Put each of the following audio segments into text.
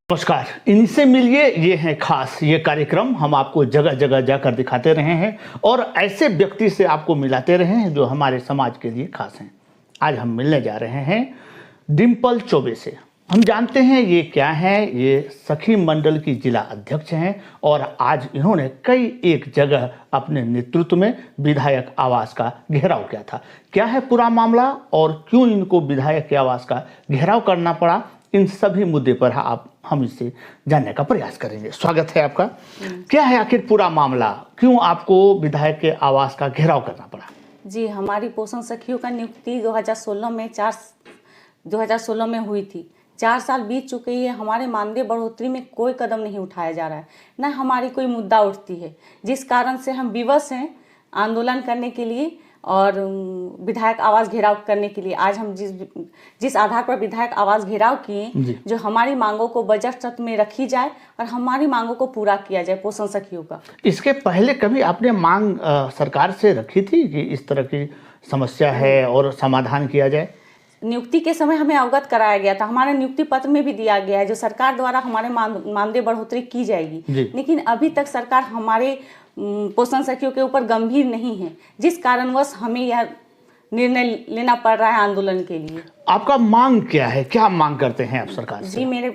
नमस्कार, इनसे मिलिए ये है खास। ये कार्यक्रम हम आपको जगह जगह जाकर दिखाते रहे हैं और ऐसे व्यक्ति से आपको मिलाते रहे हैं जो हमारे समाज के लिए खास हैं। आज हम मिलने जा रहे हैं डिम्पल चौबे से। हम जानते हैं ये क्या है। ये सखी मंडल की जिला अध्यक्ष हैं और आज इन्होंने कई एक जगह अपने नेतृत्व में विधायक आवास का घेराव किया था। क्या है पूरा मामला और क्यों इनको विधायक के आवास का घेराव करना पड़ा, इन सभी मुद्दे पर हम इससे जानने का प्रयास करेंगे। स्वागत है आपका। क्या है आखिर पूरा मामला, क्यों आपको विधायक के आवास का घेराव करना पड़ा? जी, हमारी पोषण सखियों का नियुक्ति 2016 में हुई थी। 4 साल बीत चुके हैं। हमारे मानदेय बढ़ोतरी में कोई कदम नहीं उठाया जा रहा है, न हमारी कोई मुद्दा उठती है, जिस कारण से हम विवश हैं आंदोलन करने के लिए और विधायक आवास घेराव करने के लिए। आज हम जिस आधार पर विधायक आवास घेराव किए, जो हमारी मांगों को बजट सत्र में रखी जाए और हमारी मांगों को पूरा किया जाए पोषण सखियों का। इसके पहले कभी आपने मांग सरकार से रखी थी कि इस तरह की समस्या है और समाधान किया जाए? नियुक्ति के समय हमें अवगत कराया गया था, हमारे नियुक्ति पत्र में भी दिया गया है जो सरकार द्वारा हमारे मानदेय बढ़ोतरी की जाएगी, लेकिन अभी तक सरकार हमारे पोषण सखियों के ऊपर गंभीर नहीं है, जिस कारणवश हमें यह निर्णय लेना पड़ रहा है आंदोलन के लिए। आपका मांग क्या है, क्या मांग करते हैं आप सरकार से? जी, मेरे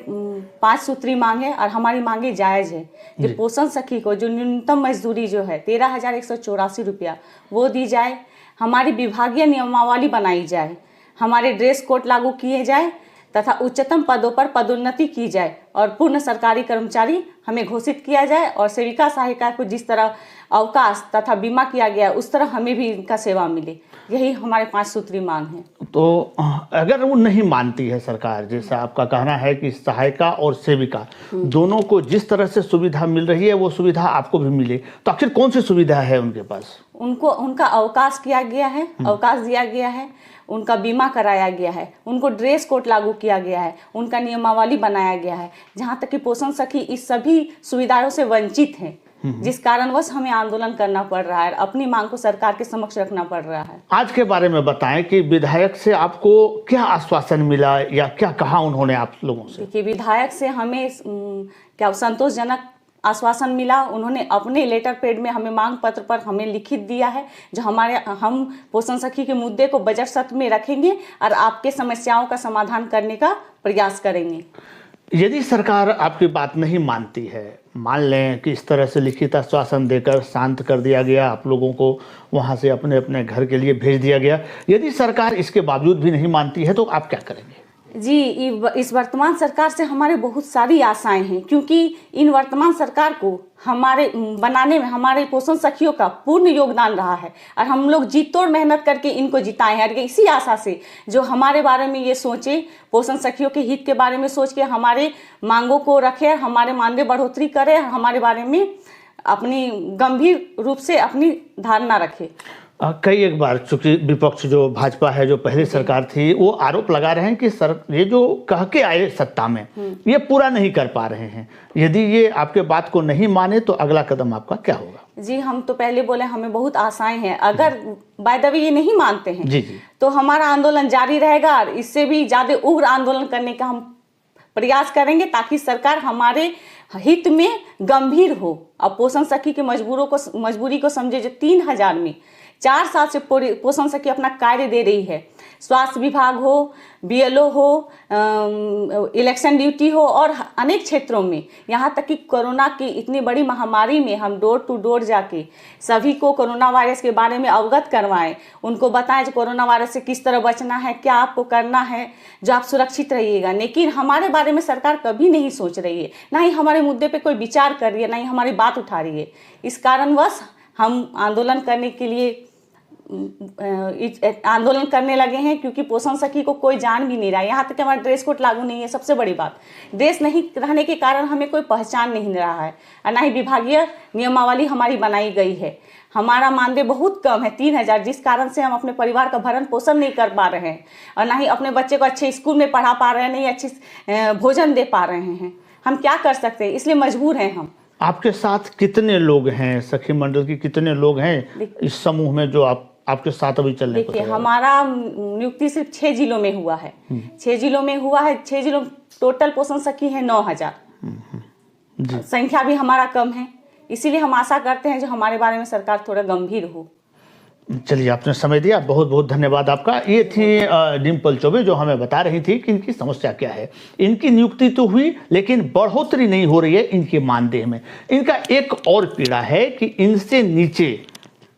5 सूत्री मांग है और हमारी मांगे जायज है कि पोषण सखी को जो न्यूनतम मजदूरी जो है 13,184 रुपया वो दी जाए, हमारी विभागीय नियमावली बनाई जाए, हमारे ड्रेस कोड लागू किए जाए तथा उच्चतम पदों पर पदोन्नति की जाए और पूर्ण सरकारी कर्मचारी हमें घोषित किया जाए और सेविका सहायिका को जिस तरह अवकाश तथा बीमा किया गया उस तरह हमें भी इनका सेवा मिले। यही हमारे 5 सूत्री मांग है। तो अगर वो नहीं मानती है सरकार, जैसा आपका कहना है कि सहायिका और सेविका दोनों को जिस तरह से सुविधा मिल रही है वो सुविधा आपको भी मिले, तो आखिर कौन सी सुविधा है उनके पास? उनका अवकाश किया गया है, अवकाश दिया गया है, उनका बीमा कराया गया है, उनको ड्रेस कोड लागू किया गया है, उनका नियमावली बनाया गया है, जहाँ तक कि पोषण सखी इस सभी सुविधाओं से वंचित हैं, जिस कारणवश हमें आंदोलन करना पड़ रहा है, अपनी मांग को सरकार के समक्ष रखना पड़ रहा है। आज के बारे में बताएं कि विधायक से आपको क्या आश्वासन मिला या क्या कहा उन्होंने आप लोगों से? देखिए, विधायक से हमें क्या संतोषजनक आश्वासन मिला। उन्होंने अपने लेटर पैड में हमें मांग पत्र पर हमें लिखित दिया है जो हम पोषण सखी के मुद्दे को बजट सत्र में रखेंगे और आपके समस्याओं का समाधान करने का प्रयास करेंगे। यदि सरकार आपकी बात नहीं मानती है, मान लें कि इस तरह से लिखित आश्वासन देकर शांत कर दिया गया, आप लोगों को वहां से अपने अपने घर के लिए भेज दिया गया, यदि सरकार इसके बावजूद भी नहीं मानती है तो आप क्या करेंगे? जी, इस वर्तमान सरकार से हमारे बहुत सारी आशाएं हैं, क्योंकि इन वर्तमान सरकार को हमारे बनाने में हमारे पोषण सखियों का पूर्ण योगदान रहा है और हम लोग जी तोड़ मेहनत करके इनको जिताए हैं। और इसी आशा से जो हमारे बारे में ये सोचे, पोषण सखियों के हित के बारे में सोच के हमारे मांगों को रखे, हमारे मानदेय बढ़ोतरी करे, हमारे बारे में अपनी गंभीर रूप से अपनी धारणा रखे। कई एक बार चूंकि विपक्ष जो भाजपा है, जो पहले सरकार थी, वो आरोप लगा रहे हैं कि ये जो कह के आए सत्ता में ये पूरा नहीं कर पा रहे हैं। यदि ये आपके बात को नहीं माने तो अगला कदम आपका क्या होगा? जी, हम तो पहले बोले हमें बहुत आशाएं हैं। अगर बाय द वे ये नहीं मानते हैं जी तो हमारा आंदोलन जारी रहेगा और इससे भी ज्यादा उग्र आंदोलन करने का हम प्रयास करेंगे ताकि सरकार हमारे हित में गंभीर हो और पोषण सखी की मजबूरी को समझे। जो 3,000 में 4 साल से पोषण सखी अपना कार्य दे रही है, स्वास्थ्य विभाग हो, BLO हो, इलेक्शन ड्यूटी हो और अनेक क्षेत्रों में, यहाँ तक कि कोरोना की इतनी बड़ी महामारी में हम डोर टू डोर जाके सभी को कोरोना वायरस के बारे में अवगत करवाएं, उनको बताएं जो कोरोना वायरस से किस तरह बचना है, क्या आपको करना है, जो आप सुरक्षित रहिएगा। लेकिन हमारे बारे में सरकार कभी नहीं सोच रही है, ना ही हमारे मुद्दे पे कोई विचार कर रही है, ना ही हमारी बात उठा रही है। इस कारणवश हम आंदोलन करने के लिए आंदोलन करने लगे हैं, क्योंकि पोषण सखी को कोई जान भी नहीं रहा है। यहाँ तक कि हमारा ड्रेस कोड लागू नहीं है। सबसे बड़ी बात, ड्रेस नहीं रहने के कारण हमें कोई पहचान नहीं रहा है और ना ही विभागीय नियमावली हमारी बनाई गई है। हमारा मानदेय बहुत कम है, 3,000, जिस कारण से हम अपने परिवार का भरण पोषण नहीं कर पा रहे हैं और ना ही अपने बच्चे को अच्छे स्कूल में पढ़ा पा रहे हैं, नहीं अच्छे भोजन दे पा रहे हैं। हम क्या कर सकते हैं, इसलिए मजबूर हैं हम। आपके साथ कितने लोग हैं? सखी मंडल के कितने लोग हैं इस समूह में जो आप आपके साथ अभी चलने को देखिए, तैयार है? हमारा नियुक्ति सिर्फ 6 जिलों में हुआ है। 6 जिलों में हुआ है। 6 जिलों टोटल पोषण सखी है 9,000। संख्या भी हमारा कम है, इसीलिए हम आशा करते हैं जो हमारे बारे में सरकार थोड़ा गंभीर हो। चलिए, आपने समय दिया, बहुत बहुत धन्यवाद आपका। ये थी डिम्पल चौबे, जो हमें बता रही थी कि इनकी समस्या क्या है। इनकी नियुक्ति तो हुई, लेकिन बढ़ोतरी नहीं हो रही है इनके मानदेय में। इनका एक और पीड़ा है कि इनसे नीचे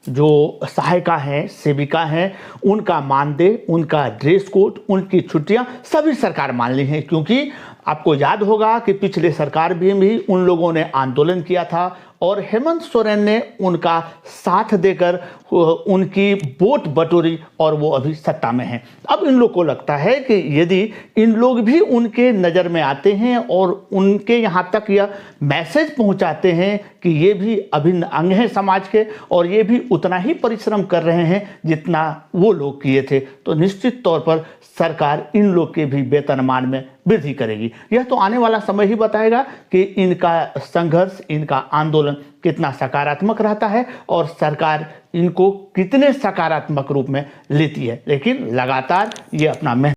जो सहायिका हैं, सेविका हैं, उनका मानदेय, उनका ड्रेस कोड, उनकी छुट्टियां सभी सरकार मान ली हैं। क्योंकि आपको याद होगा कि पिछले सरकार में भी उन लोगों ने आंदोलन किया था और हेमंत सोरेन ने उनका साथ देकर उनकी वोट बटोरी और वो अभी सत्ता में हैं। अब इन लोग को लगता है कि यदि इन लोग भी उनके नज़र में आते हैं और उनके यहाँ तक यह मैसेज पहुँचाते हैं कि ये भी अभिन्न अंग हैं समाज के और ये भी उतना ही परिश्रम कर रहे हैं जितना वो लोग किए थे, तो निश्चित तौर पर सरकार इन लोग के भी वेतनमान में वृद्धि करेगी। यह तो आने वाला समय ही बताएगा कि इनका संघर्ष, इनका आंदोलन कितना सकारात्मक रहता है और सरकार इनको कितने सकारात्मक रूप में लेती है। लेकिन लगातार ये अपना